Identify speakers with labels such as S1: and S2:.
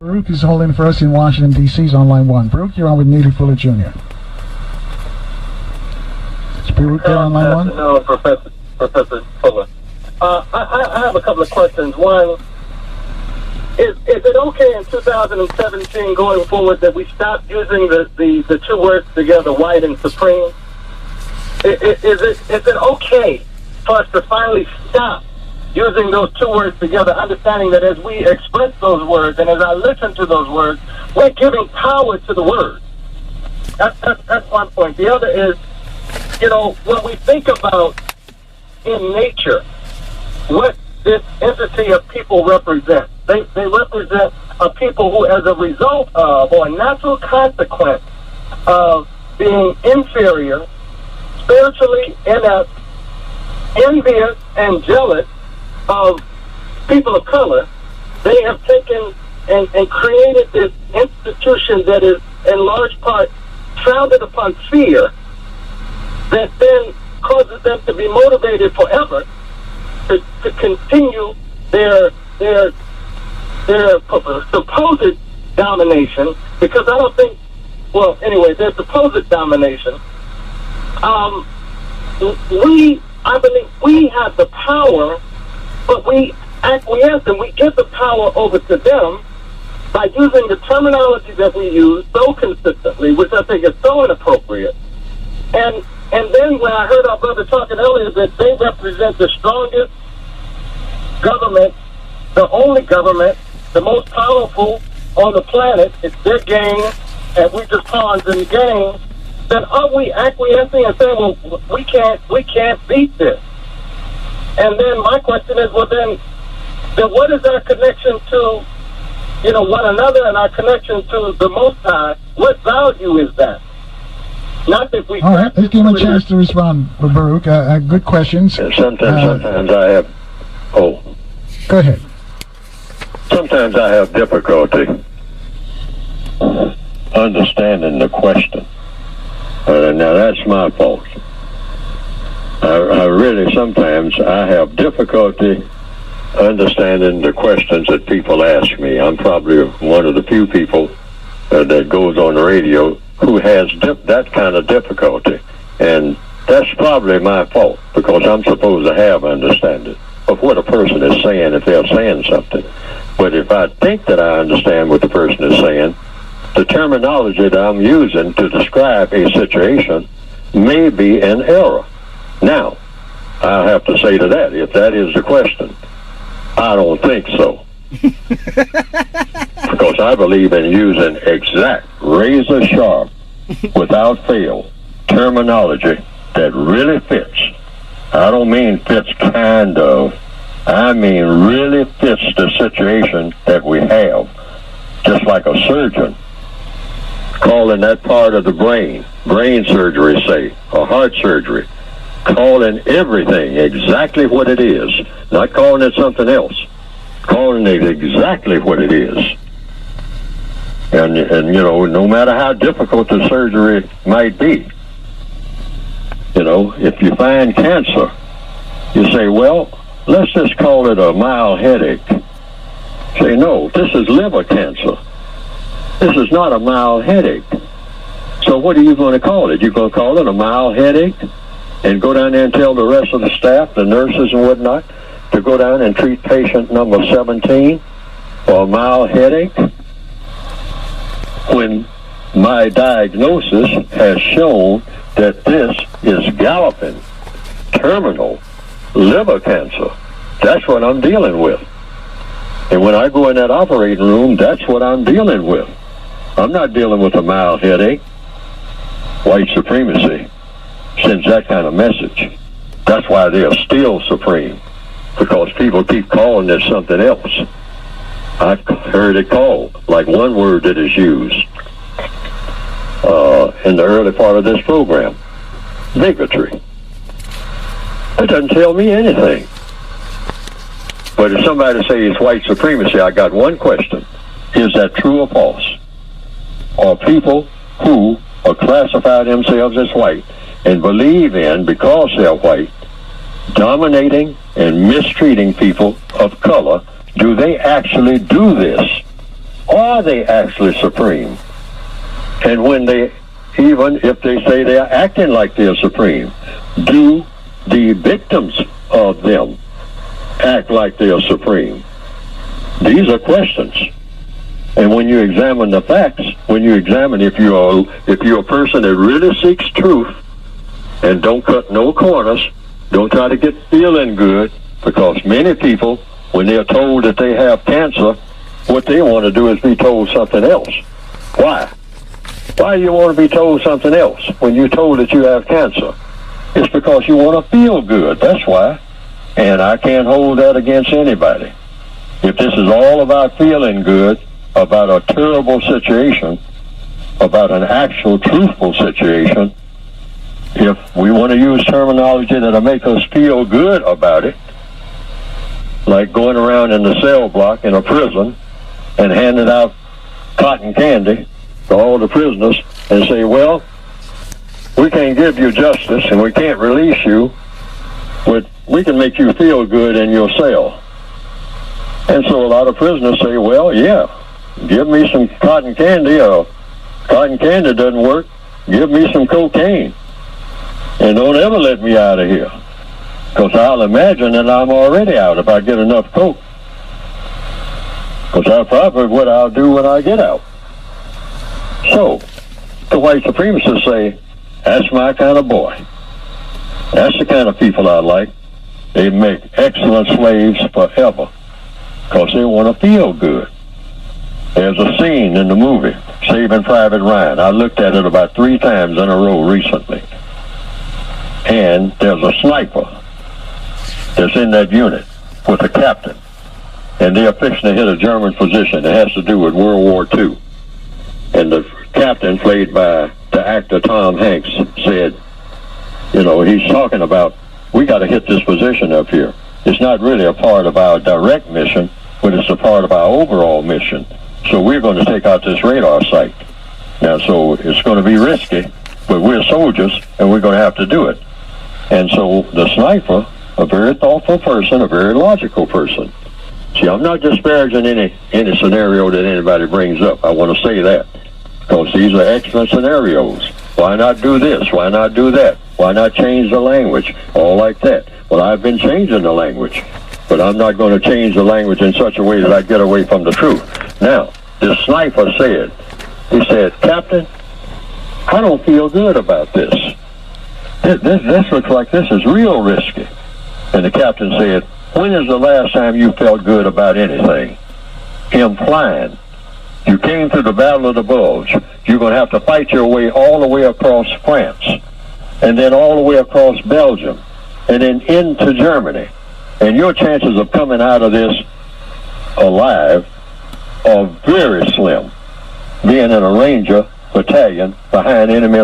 S1: Baruch is holding for us in Washington, D.C.'s on line 1. Baruch, you're on with Neely Fuller Jr. Is Baruch there on line 1?
S2: No, Professor Fuller. I have a couple of questions. One, is it okay in 2017 going forward that we stop using the two words together, white and supreme? Is it okay for us to finally stop using those two words together, understanding that as we express those words and as I listen to those words, we're giving power to the words? That's one point. The other is, when we think about in nature what this entity of people represents, they represent a people who, as a result of or a natural consequence of being inferior, spiritually inept, envious, and jealous of people of color, they have taken and created this institution that is in large part founded upon fear, that then causes them to be motivated forever to continue their supposed domination, because I don't think, their supposed domination. I believe we have the power, but we acquiesce and we give the power over to them by using the terminology that we use so consistently, which I think is so inappropriate. And then when I heard our brother talking earlier that they represent the strongest government, the only government, the most powerful on the planet, it's their game, and we just pawns in the game, then are we acquiescing and saying, well, we can't beat this? And then my question is, well, then what is our connection to, one another, and our connection to the Most High? What value is that? Not that we...
S1: All right, let's give him a chance to respond, Baruch. Good questions.
S3: Sometimes I have...
S1: Go ahead.
S3: Sometimes I have difficulty understanding the question. Now, that's my fault. I really, sometimes, I have difficulty understanding the questions that people ask me. I'm probably one of the few people that goes on the radio who has that kind of difficulty. And that's probably my fault, because I'm supposed to have understanding of what a person is saying if they're saying something. But if I think that I understand what the person is saying, the terminology that I'm using to describe a situation may be an error. Now, I have to say to that, if that is the question, I don't think so. Because I believe in using exact, razor sharp, without fail, terminology that really fits. I don't mean fits kind of. I mean really fits the situation that we have. Just like a surgeon calling that part of the brain surgery, say, or heart surgery, calling everything exactly what it is, not calling it something else, calling it exactly what it is. And no matter how difficult the surgery might be, if you find cancer, you say, well, let's just call it a mild headache. Say, no, this is liver cancer. This is not a mild headache. So what are you going to call it? You're going to call it a mild headache and go down there and tell the rest of the staff, the nurses and whatnot, to go down and treat patient number 17 for a mild headache, when my diagnosis has shown that this is galloping, terminal liver cancer. That's what I'm dealing with. And when I go in that operating room, that's what I'm dealing with. I'm not dealing with a mild headache. White supremacy sends that kind of message. That's why they are still supreme, because people keep calling it something else. I've heard it called, like one word that is used in the early part of this program, bigotry. It doesn't tell me anything. But if somebody says white supremacy, I got one question. Is that true or false? Are people who are classify themselves as white and believe in, because they're white, dominating and mistreating people of color, do they actually do this are they actually supreme? And when they, even if they say they are acting like they're supreme, do the victims of them act like they're supreme? These are questions. And when you examine the facts, when you examine if you're a person that really seeks truth and don't cut no corners, don't try to get feeling good, because many people, when they're told that they have cancer, what they want to do is be told something else. Why? Why do you want to be told something else when you're told that you have cancer? It's because you want to feel good. That's why. And I can't hold that against anybody. If this is all about feeling good, about a terrible situation, about an actual truthful situation, if we want to use terminology that'll make us feel good about it, like going around in the cell block in a prison and handing out cotton candy to all the prisoners and say, well, we can't give you justice and we can't release you, but we can make you feel good in your cell. And so a lot of prisoners say, well, yeah, give me some cotton candy, or cotton candy doesn't work, give me some cocaine. And don't ever let me out of here, because I'll imagine that I'm already out if I get enough coke. Because that's probably what I'll do when I get out. So, the white supremacists say, that's my kind of boy. That's the kind of people I like. They make excellent slaves forever, because they want to feel good. There's a scene in the movie, Saving Private Ryan. I looked at it about 3 times in a row recently. And there's a sniper that's in that unit with a captain. And they're fixing to hit a German position that has to do with World War II. And the captain, played by the actor Tom Hanks, said, you know, he's talking about, we got to hit this position up here. It's not really a part of our direct mission, but it's a part of our overall mission. So we're going to take out this radar site. Now, so it's going to be risky, but we're soldiers, and we're going to have to do it. And so the sniper, a very thoughtful person, a very logical person. See, I'm not disparaging any scenario that anybody brings up. I want to say that, because these are excellent scenarios. Why not do this? Why not do that? Why not change the language? All like that. Well, I've been changing the language, but I'm not going to change the language in such a way that I get away from the truth. Now, this sniper said, he said, Captain, I don't feel good about this. This looks like this is real risky. And the captain said, when is the last time you felt good about anything? Implying, you came through the Battle of the Bulge. You're going to have to fight your way all the way across France, and then all the way across Belgium, and then into Germany. And your chances of coming out of this alive are very slim, being in a Ranger battalion behind enemy